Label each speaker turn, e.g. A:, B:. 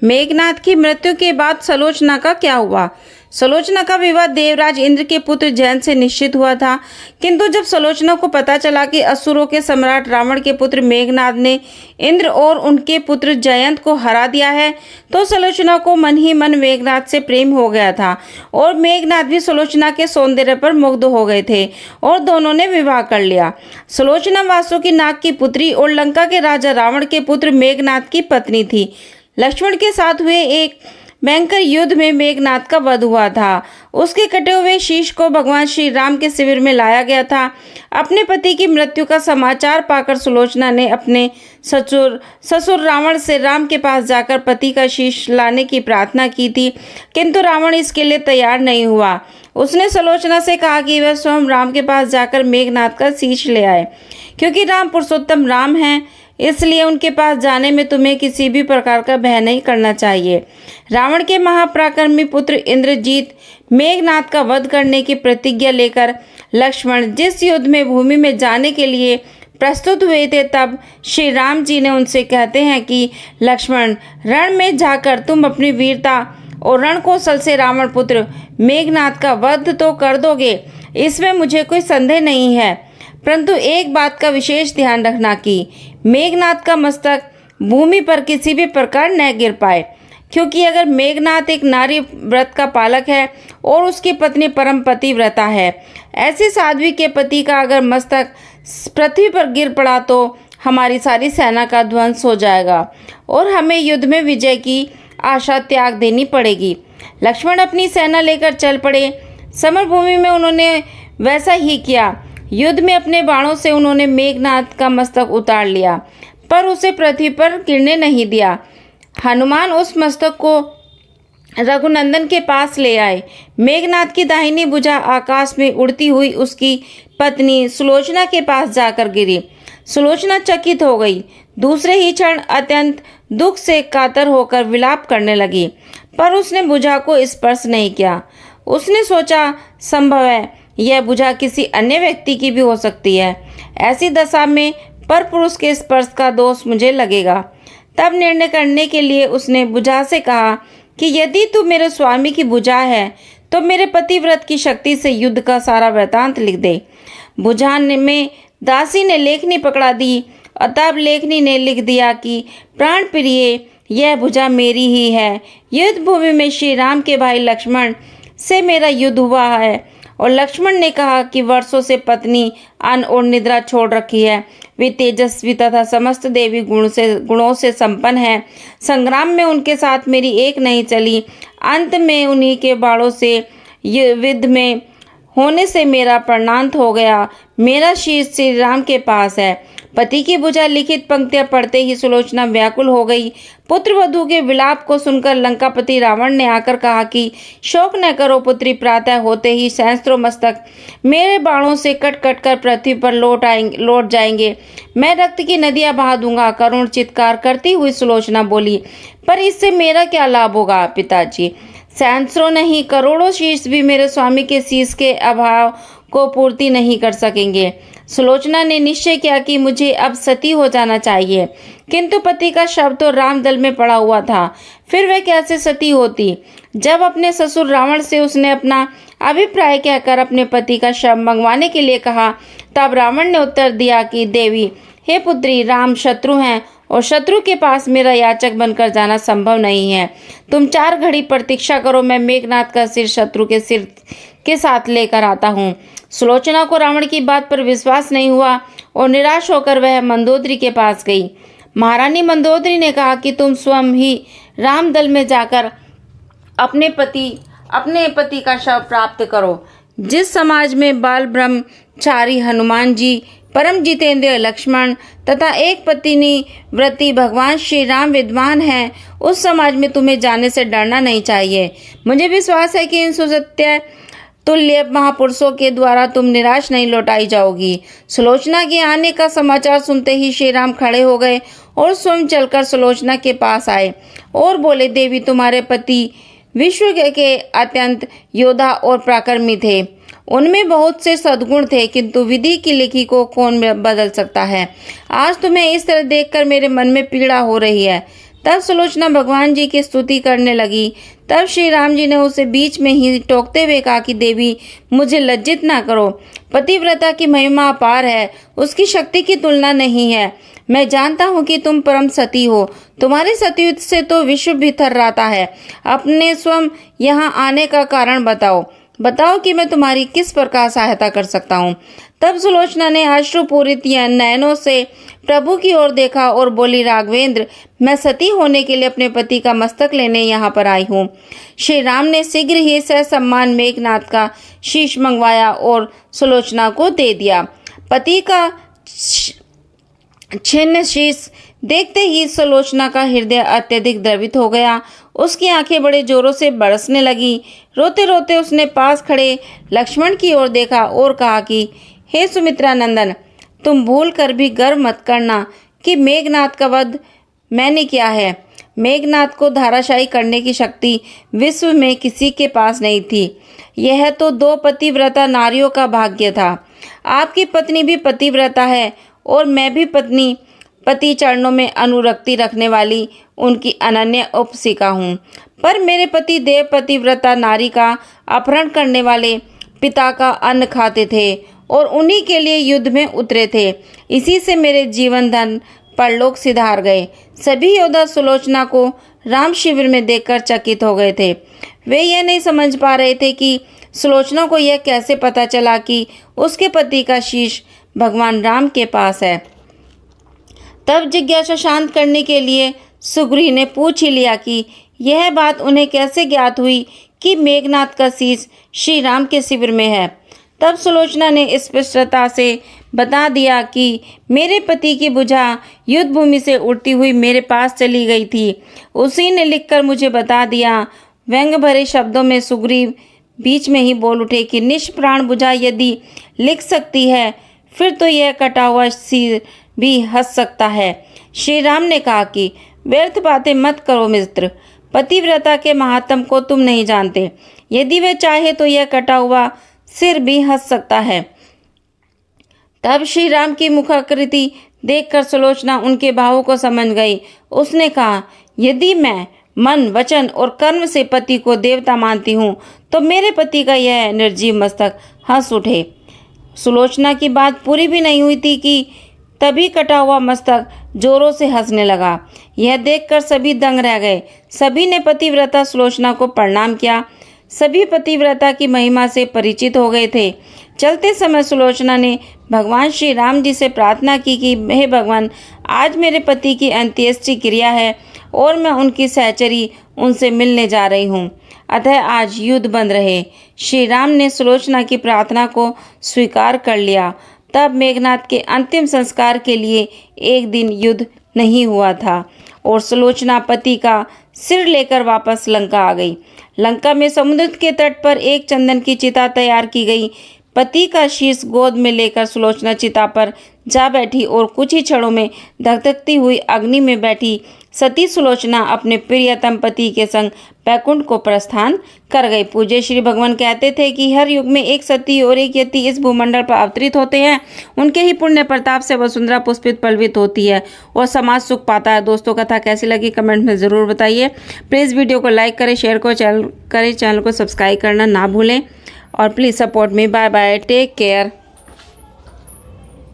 A: मेघनाथ की मृत्यु के बाद सुलोचना का क्या हुआ? सुलोचना का विवाह देवराज इंद्र के पुत्र जयंत से निश्चित हुआ था, किंतु जब सुलोचना को पता चला कि असुरों के सम्राट रावण के पुत्र मेघनाथ ने इंद्र और उनके पुत्र जयंत को हरा दिया है, तो सुलोचना को मन ही मन मेघनाथ से प्रेम हो गया था और मेघनाथ भी सुलोचना के सौंदर्य पर मुग्ध हो गए थे और दोनों ने विवाह कर लिया। सुलोचना वासुकी नाग की पुत्री और लंका के राजा रावण के पुत्र मेघनाथ की पत्नी थी। लक्ष्मण के साथ हुए एक भयंकर युद्ध में मेघनाथ का वध हुआ था। उसके कटे हुए शीश को भगवान श्री राम के शिविर में लाया गया था। अपने पति की मृत्यु का समाचार पाकर सुलोचना ने अपने ससुर रावण से राम के पास जाकर पति का शीश लाने की प्रार्थना की थी, किंतु रावण इसके लिए तैयार नहीं हुआ। उसने सुलोचना से कहा कि वह स्वयं राम के पास जाकर मेघनाथ का शीश ले आए, क्योंकि राम पुरुषोत्तम राम हैं, इसलिए उनके पास जाने में तुम्हें किसी भी प्रकार का भय नहीं करना चाहिए। रावण के महापराक्रमी पुत्र इंद्रजीत मेघनाथ का वध करने की प्रतिज्ञा लेकर लक्ष्मण जिस युद्ध में भूमि में जाने के लिए प्रस्तुत हुए थे, तब श्री राम जी ने उनसे कहते हैं कि लक्ष्मण, रण में जाकर तुम अपनी वीरता और रण कौशल से रावण पुत्र मेघनाथ का वध तो कर दोगे, इसमें मुझे कोई संदेह नहीं है, परंतु एक बात का विशेष ध्यान रखना कि मेघनाथ का मस्तक भूमि पर किसी भी प्रकार न गिर पाए, क्योंकि अगर मेघनाथ एक नारी व्रत का पालक है और उसकी पत्नी परम पतिव्रता है, ऐसी साध्वी के पति का अगर मस्तक पृथ्वी पर गिर पड़ा तो हमारी सारी सेना का ध्वंस हो जाएगा और हमें युद्ध में विजय की आशा त्याग देनी पड़ेगी। लक्ष्मण अपनी सेना लेकर चल पड़े। समरभूमि में उन्होंने वैसा ही किया। युद्ध में अपने बाणों से उन्होंने मेघनाथ का मस्तक उतार लिया, पर उसे पृथ्वी पर गिरने नहीं दिया। हनुमान उस मस्तक को रघुनंदन के पास ले आए। मेघनाथ की दाहिनी भुजा आकाश में उड़ती हुई उसकी पत्नी सुलोचना के पास जाकर गिरी। सुलोचना चकित हो गई। दूसरे ही क्षण अत्यंत दुख से कातर होकर विलाप करने लगी, पर उसने भुजा को स्पर्श नहीं किया। उसने सोचा, संभव है यह भुजा किसी अन्य व्यक्ति की भी हो सकती है। ऐसी दशा में पर पुरुष के स्पर्श का दोष मुझे लगेगा। तब निर्णय करने के लिए उसने भुजा से कहा कि यदि तू मेरे स्वामी की भुजा है तो मेरे पतिव्रत की शक्ति से युद्ध का सारा वृतांत लिख दे। भुजा में दासी ने लेखनी पकड़ा दी और तब लेखनी ने लिख दिया कि प्राण प्रिय, यह भुजा मेरी ही है। युद्ध भूमि में श्री राम के भाई लक्ष्मण से मेरा युद्ध हुआ है और लक्ष्मण ने कहा कि वर्षों से पत्नी अन्न और निद्रा छोड़ रखी है। वे तेजस्वी तथा समस्त देवी गुणों से संपन्न है। संग्राम में उनके साथ मेरी एक नहीं चली। अंत में उन्हीं के बाणों से युद्ध में होने से मेरा प्राणांत हो गया। मेरा शीश श्री राम के पास है। पति की भुजा लिखित पंक्तियां पढ़ते ही सुलोचना व्याकुल हो गई। पुत्र वधू के विलाप को सुनकर लंकापति रावण ने आकर कहा कि शोक न करो पुत्री, प्रातः होते ही सहस्त्रों मस्तक मेरे बाणों से कट कट कर पृथ्वी पर लौट जाएंगे। मैं रक्त की नदियां बहा दूंगा। करुण चित्कार करती हुई सुलोचना बोली, पर इससे मेरा क्या लाभ होगा पिताजी? सहस्त्रों नहीं, करोड़ों शीश भी मेरे स्वामी के शीश के अभाव को पूर्ति नहीं कर सकेंगे। सुलोचना ने निश्चय किया कि मुझे अब सती हो जाना चाहिए, किंतु पति का शव तो रामदल में पड़ा हुआ था, फिर वह कैसे सती होती? जब अपने ससुर रावण से उसने अपना अभिप्राय कहकर अपने पति का शव मंगवाने के लिए कहा, तब रावण ने उत्तर दिया कि देवी, हे पुत्री, राम शत्रु हैं और शत्रु के पास मेरा याचक बनकर जाना संभव नहीं है। तुम 4 घड़ी प्रतीक्षा करो, मैं मेघनाथ का सिर शत्रु के सिर के साथ लेकर आता हूँ। सुलोचना को रावण की बात पर विश्वास नहीं हुआ और निराश होकर वह मंदोदरी के पास गई। महारानी मंदोदरी ने कहा कि तुम स्वयं ही रामदल में जाकर अपने पति का शव प्राप्त करो। जिस समाज में बाल ब्रह्मचारी हनुमान जी, परम जितेंद्र लक्ष्मण तथा एक पत्नी व्रती भगवान श्री राम विद्वान हैं, उस समाज में तुम्हें जाने से डरना नहीं चाहिए। मुझे विश्वास है कि इन सुसत्य तुल्य महापुरुषों के द्वारा तुम निराश नहीं लौटाई जाओगी। सुलोचना के आने का समाचार सुनते ही श्री राम खड़े हो गए और स्वयं चलकर सुलोचना के पास आए और बोले, देवी, तुम्हारे पति विश्व के अत्यंत योद्धा और पराक्रमी थे। उनमें बहुत से सद्गुण थे, किंतु विधि की लिखी को कौन बदल सकता है। आज तुम्हें इस तरह देखकर मेरे मन में पीड़ा हो रही है। तब सुलोचना भगवान जी की स्तुति करने लगी। तब श्री राम जी ने उसे बीच में ही टोकते हुए कहा कि देवी, मुझे लज्जित ना करो। पतिव्रता की महिमा अपार है, उसकी शक्ति की तुलना नहीं है। मैं जानता हूँ कि तुम परम सती हो, तुम्हारे सतीत्व से तो विश्व भी थर्राता है। अपने स्वयं यहाँ आने का कारण बताओ कि मैं तुम्हारी किस प्रकार सहायता कर सकता हूँ। तब सुलोचना ने अश्रुपूरित नयनों से प्रभु की ओर देखा और बोली, राघवेंद्र, मैं सती होने के लिए अपने पति का मस्तक लेने यहाँ पर आई हूँ। श्री राम ने शीघ्र ही ससम्मान मेघनाद का शीश मंगवाया और सुलोचना को दे दिया। पति का छिन्न शीश देखते ही सुलोचना का हृदय अत्यधिक द्रवित हो गया। उसकी आंखें बड़े जोरों से बरसने लगी। रोते रोते उसने पास खड़े लक्ष्मण की ओर देखा और कहा कि हे सुमित्रा नंदन, तुम भूल कर भी गर्व मत करना कि मेघनाद का वध मैंने किया है। मेघनाद को धाराशायी करने की शक्ति विश्व में किसी के पास नहीं थी। यह तो 2 पतिव्रता नारियों का भाग्य था। आपकी पत्नी भी पतिव्रता है और मैं भी पति चरणों में अनुरक्ति रखने वाली उनकी अनन्य उपसिका हूँ। पर मेरे पति देव पतिव्रता नारी का अपहरण करने वाले पिता का अन्न खाते थे और उन्हीं के लिए युद्ध में उतरे थे। इसी से मेरे जीवन धन परलोक सिधार गए। सभी योद्धा सुलोचना को राम शिविर में देखकर चकित हो गए थे। वे यह नहीं समझ पा रहे थे कि सुलोचना को यह कैसे पता चला कि उसके पति का शीश भगवान राम के पास है। तब जिज्ञासा शांत करने के लिए सुग्रीव ने पूछ ही लिया कि यह बात उन्हें कैसे ज्ञात हुई कि मेघनाद का शीश श्री राम के शिविर में है। तब सुलोचना ने स्पष्टता से बता दिया कि मेरे पति की भुजा युद्ध भूमि से उड़ती हुई मेरे पास चली गई थी। उसी ने लिखकर मुझे बता दिया। व्यंग भरे शब्दों में सुग्रीव बीच में ही बोल उठे कि निष्प्राण भुजा यदि लिख सकती है, फिर तो यह कटा हुआ सिर भी हंस सकता है। श्री राम ने कहा कि व्यर्थ बातें मत करो मित्र, पतिव्रता के महात्म को तुम नहीं जानते। यदि वे चाहे तो यह कटा हुआ सिर भी हंस सकता है। तब श्री राम की मुखाकृति देखकर सुलोचना उनके भावों को समझ गई। उसने कहा, यदि मैं मन, वचन और कर्म से पति को देवता मानती हूँ तो मेरे पति का यह निर्जीव मस्तक हंस उठे। सुलोचना की बात पूरी भी नहीं हुई थी कि तभी कटा हुआ मस्तक जोरों से हंसने लगा। यह देखकर सभी दंग रह गए। सभी ने पतिव्रता सुलोचना को प्रणाम किया। सभी पतिव्रता की महिमा से परिचित हो गए थे। चलते समय सुलोचना ने भगवान श्री राम जी से प्रार्थना की कि हे भगवान, आज मेरे पति की अंत्येष्टि क्रिया है और मैं उनकी सहचरी उनसे मिलने जा रही हूँ, अतः आज युद्ध बंद रहे। श्री राम ने सुलोचना की प्रार्थना को स्वीकार कर लिया। तब मेघनाद के अंतिम संस्कार के लिए एक दिन युद्ध नहीं हुआ था और सुलोचना पति का सिर लेकर वापस लंका आ गई। लंका में समुद्र के तट पर एक चंदन की चिता तैयार की गई। पति का शीश गोद में लेकर सुलोचना चिता पर जा बैठी और कुछ ही क्षणों में धधकती हुई अग्नि में बैठी सती सुलोचना अपने प्रियतम पति के संग बैकुंठ को प्रस्थान कर गई। पूज्य श्री भगवान कहते थे कि हर युग में एक सती और एक यति इस भूमंडल पर अवतरित होते हैं। उनके ही पुण्य प्रताप से वसुंधरा पुष्पित पल्वित होती है और समाज सुख पाता है। दोस्तों, कथा कैसी लगी कमेंट में ज़रूर बताइए। प्लीज़ वीडियो को लाइक करें, शेयर करें, चैनल को सब्सक्राइब करना ना भूलें और please support me. Bye bye, take care.